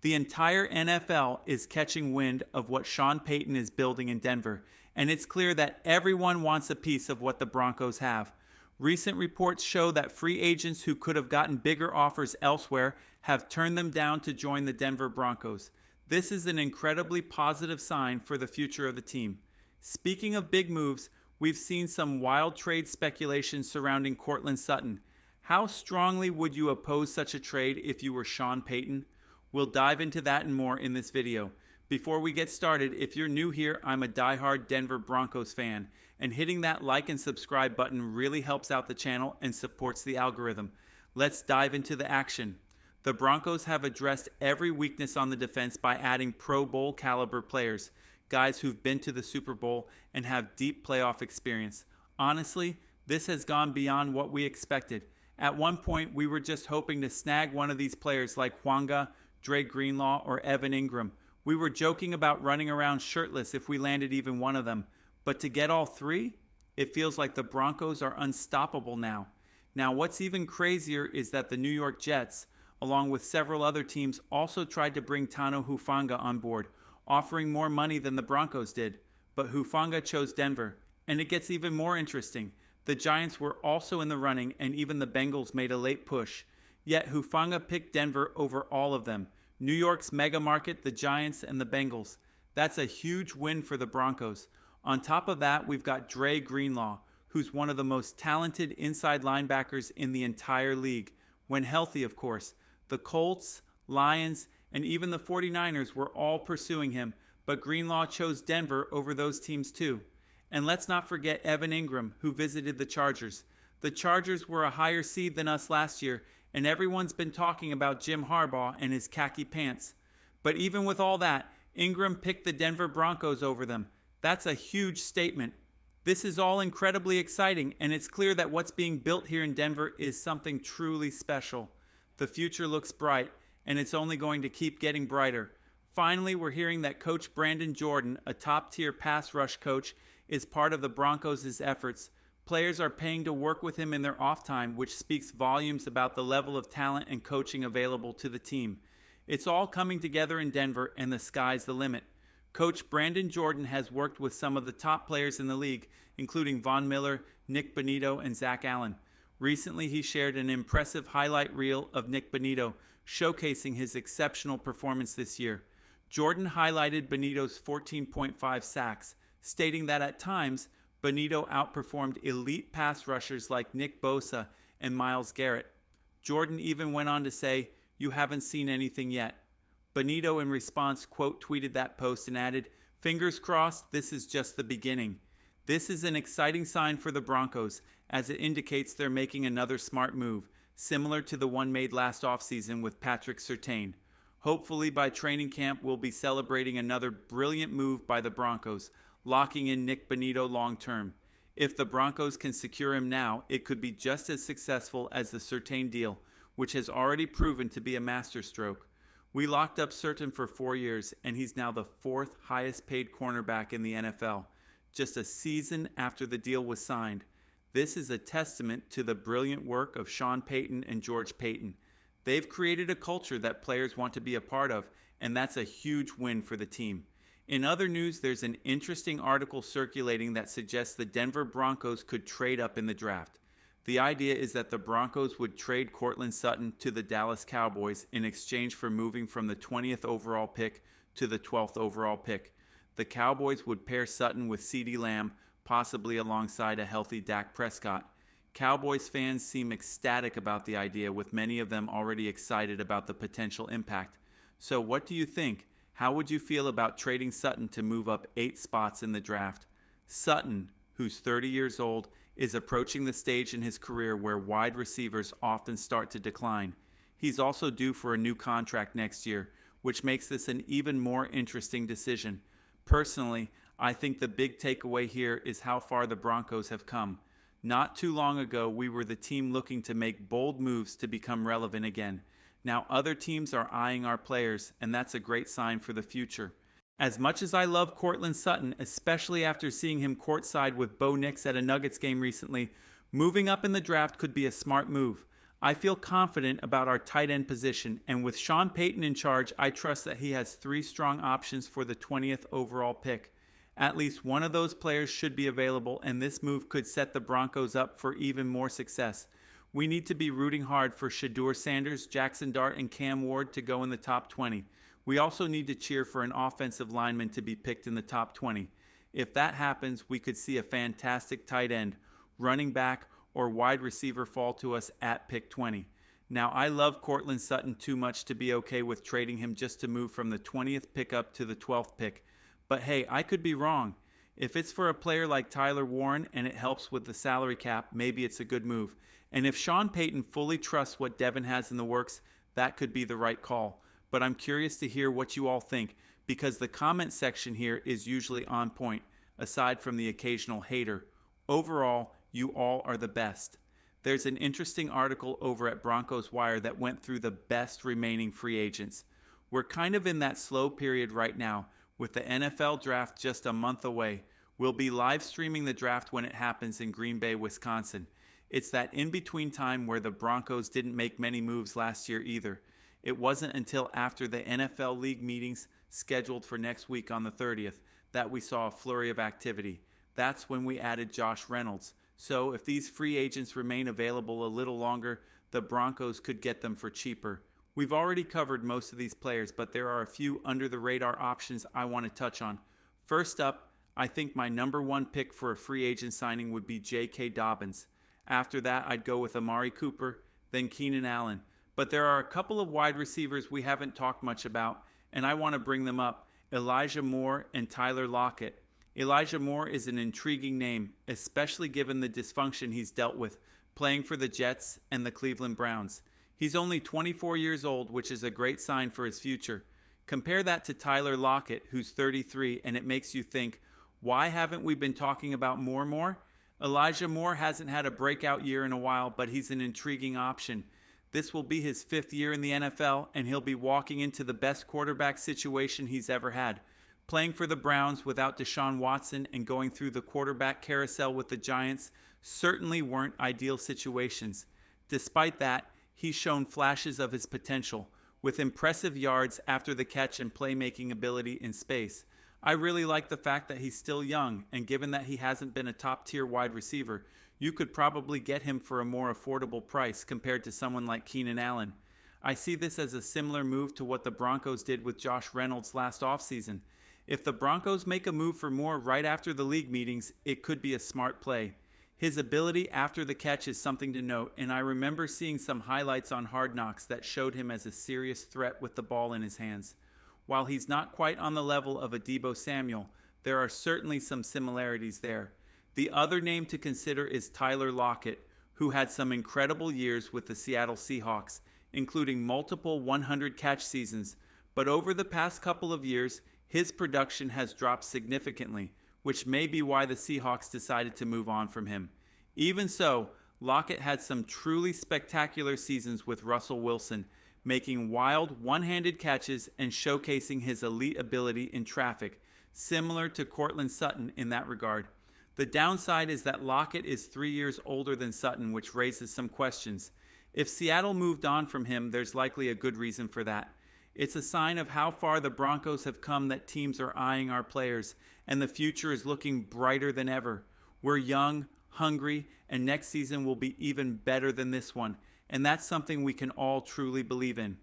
The entire NFL is catching wind of what Sean Payton is building in Denver, and it's clear that everyone wants a piece of what the Broncos have. Recent reports show that free agents who could have gotten bigger offers elsewhere have turned them down to join the Denver Broncos. This is an incredibly positive sign for the future of the team. Speaking of big moves, we've seen some wild trade speculation surrounding Courtland Sutton. How strongly would you oppose such a trade if you were Sean Payton? We'll dive into that and more in this video. Before we get started, if you're new here, I'm a diehard Denver Broncos fan, and hitting that like and subscribe button really helps out the channel and supports the algorithm. Let's dive into the action. The Broncos have addressed every weakness on the defense by adding Pro Bowl caliber players, guys who've been to the Super Bowl and have deep playoff experience. Honestly, this has gone beyond what we expected. At one point, we were just hoping to snag one of these players like Hwanga, Dre Greenlaw, or Evan Ingram. We were joking about running around shirtless if we landed even one of them. But to get all three? It feels like the Broncos are unstoppable now. Now, what's even crazier is that the New York Jets, along with several other teams, also tried to bring Tano Hufanga on board, offering more money than the Broncos did. But Hufanga chose Denver. And it gets even more interesting. The Giants were also in the running, and even the Bengals made a late push. Yet Hufanga picked Denver over all of them. New York's mega market, the Giants, and the Bengals. That's a huge win for the Broncos. On top of that, we've got Dre Greenlaw, who's one of the most talented inside linebackers in the entire league. When healthy, of course. The Colts, Lions, and even the 49ers were all pursuing him, but Greenlaw chose Denver over those teams too. And let's not forget Evan Ingram, who visited the Chargers. The Chargers were a higher seed than us last year, and everyone's been talking about Jim Harbaugh and his khaki pants. But even with all that, Ingram picked the Denver Broncos over them. That's a huge statement. This is all incredibly exciting, and it's clear that what's being built here in Denver is something truly special. The future looks bright, and it's only going to keep getting brighter. Finally, we're hearing that Coach Brandon Jordan, a top-tier pass rush coach, is part of the Broncos' efforts. Players are paying to work with him in their off time, which speaks volumes about the level of talent and coaching available to the team. It's all coming together in Denver, and the sky's the limit. Coach Brandon Jordan has worked with some of the top players in the league, including Von Miller, Nick Bonitto, and Zach Allen. Recently, he shared an impressive highlight reel of Nick Bonitto, showcasing his exceptional performance this year. Jordan highlighted Bonitto's 14.5 sacks, stating that at times, Bonitto outperformed elite pass rushers like Nick Bosa and Myles Garrett. Jordan even went on to say, "You haven't seen anything yet." Bonitto in response quote tweeted that post and added, "Fingers crossed, this is just the beginning." This is an exciting sign for the Broncos, as it indicates they're making another smart move, similar to the one made last offseason with Patrick Surtain. Hopefully by training camp, we'll be celebrating another brilliant move by the Broncos, locking in Nick Bonitto long term. If the Broncos can secure him now, it could be just as successful as the Surtain deal, which has already proven to be a masterstroke. We locked up Sutton for 4 years, and he's now the fourth highest paid cornerback in the NFL, just a season after the deal was signed. This is a testament to the brilliant work of Sean Payton and George Paton. They've created a culture that players want to be a part of, and that's a huge win for the team. In other news, there's an interesting article circulating that suggests the Denver Broncos could trade up in the draft. The idea is that the Broncos would trade Courtland Sutton to the Dallas Cowboys in exchange for moving from the 20th overall pick to the 12th overall pick. The Cowboys would pair Sutton with CeeDee Lamb, possibly alongside a healthy Dak Prescott. Cowboys fans seem ecstatic about the idea, with many of them already excited about the potential impact. So what do you think? How would you feel about trading Sutton to move up 8 spots in the draft? Sutton, who's 30 years old, is approaching the stage in his career where wide receivers often start to decline. He's also due for a new contract next year, which makes this an even more interesting decision. Personally, I think the big takeaway here is how far the Broncos have come. Not too long ago, we were the team looking to make bold moves to become relevant again. Now other teams are eyeing our players, and that's a great sign for the future. As much as I love Courtland Sutton, especially after seeing him courtside with Bo Nix at a Nuggets game recently, moving up in the draft could be a smart move. I feel confident about our tight end position, and with Sean Payton in charge, I trust that he has 3 strong options for the 20th overall pick. At least one of those players should be available, and this move could set the Broncos up for even more success. We need to be rooting hard for Shedeur Sanders, Jackson Dart, and Cam Ward to go in the top 20. We also need to cheer for an offensive lineman to be picked in the top 20. If that happens, we could see a fantastic tight end, running back, or wide receiver fall to us at pick 20. Now, I love Courtland Sutton too much to be okay with trading him just to move from the 20th pick up to the 12th pick. But hey, I could be wrong. If it's for a player like Tyler Warren and it helps with the salary cap, maybe it's a good move. And if Sean Payton fully trusts what Devin has in the works, that could be the right call. But I'm curious to hear what you all think, because the comment section here is usually on point, aside from the occasional hater. Overall, you all are the best. There's an interesting article over at Broncos Wire that went through the best remaining free agents. We're kind of in that slow period right now, with the NFL draft just a month away. We'll be live streaming the draft when it happens in Green Bay, Wisconsin. It's that in-between time where the Broncos didn't make many moves last year either. It wasn't until after the NFL league meetings scheduled for next week on the 30th that we saw a flurry of activity. That's when we added Josh Reynolds. So if these free agents remain available a little longer, the Broncos could get them for cheaper. We've already covered most of these players, but there are a few under-the-radar options I want to touch on. First up, I think my number 1 pick for a free agent signing would be J.K. Dobbins. After that, I'd go with Amari Cooper, then Keenan Allen. But there are a couple of wide receivers we haven't talked much about, and I want to bring them up: Elijah Moore and Tyler Lockett. Elijah Moore is an intriguing name, especially given the dysfunction he's dealt with, playing for the Jets and the Cleveland Browns. He's only 24 years old, which is a great sign for his future. Compare that to Tyler Lockett, who's 33, and it makes you think, why haven't we been talking about Moore more? Elijah Moore hasn't had a breakout year in a while, but he's an intriguing option. This will be his 5th year in the NFL, and he'll be walking into the best quarterback situation he's ever had. Playing for the Browns without Deshaun Watson and going through the quarterback carousel with the Giants certainly weren't ideal situations. Despite that, he's shown flashes of his potential, with impressive yards after the catch and playmaking ability in space. I really like the fact that he's still young, and given that he hasn't been a top-tier wide receiver, you could probably get him for a more affordable price compared to someone like Keenan Allen. I see this as a similar move to what the Broncos did with Josh Reynolds last offseason. If the Broncos make a move for Moore right after the league meetings, it could be a smart play. His ability after the catch is something to note, and I remember seeing some highlights on Hard Knocks that showed him as a serious threat with the ball in his hands. While he's not quite on the level of a Deebo Samuel, there are certainly some similarities there. The other name to consider is Tyler Lockett, who had some incredible years with the Seattle Seahawks, including multiple 100-catch seasons, but over the past couple of years, his production has dropped significantly, which may be why the Seahawks decided to move on from him. Even so, Lockett had some truly spectacular seasons with Russell Wilson, making wild one-handed catches and showcasing his elite ability in traffic, similar to Courtland Sutton in that regard. The downside is that Lockett is 3 years older than Sutton, which raises some questions. If Seattle moved on from him, there's likely a good reason for that. It's a sign of how far the Broncos have come that teams are eyeing our players, and the future is looking brighter than ever. We're young, hungry, and next season will be even better than this one, and that's something we can all truly believe in.